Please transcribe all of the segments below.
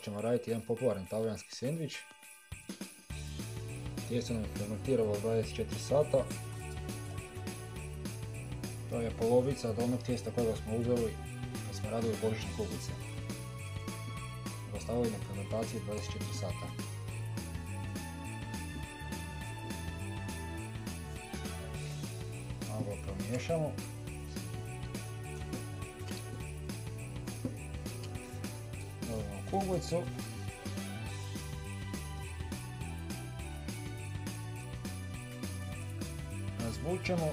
ćemo raditi jedan popularan talijanski sendvič. Tijesto nam je fermentiralo 24 sata. To je polovica od onog tijesta kojega smo uzeli kad smo radili božićne kuglice. Ostavili na fermentaciji 24 sata. Malo ga promiješamo. Dodamo kuglicu. Razvučemo.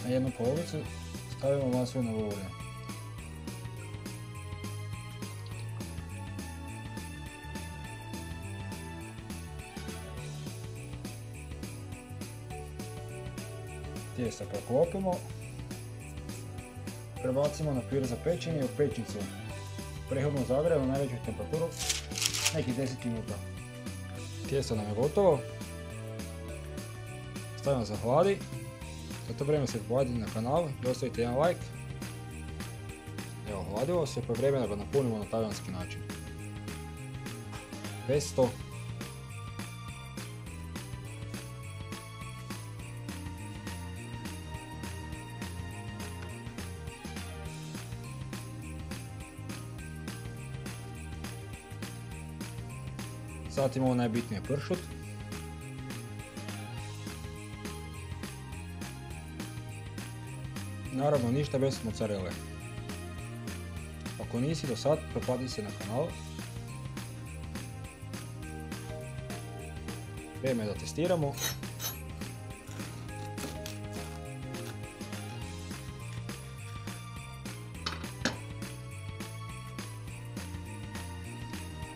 Na jednu polovicu stavimo maslinovo ulje. Tijesto preklopimo. Prebacimo na pir za pečenje u pećnicu. Prethodno zagrijemo na najveću temperaturu nekih 10 minuta. Tijesto nam je gotovo. Stavimo za hladi. Za to vrijeme se pretplatite na kanal i ostavite jedan like. Evo, hladilo se, pa je vrijeme da ga napunimo na talijanski način. Pesto. Zatim ovo najbitnije pršut. Naravno ništa bez mozzarelle. Ako nisi do sad, pretplati se na kanal. Vrijeme je da testiramo.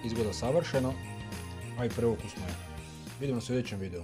Izgleda savršeno, a i preukusno je. Vidimo se u sljedećem videu.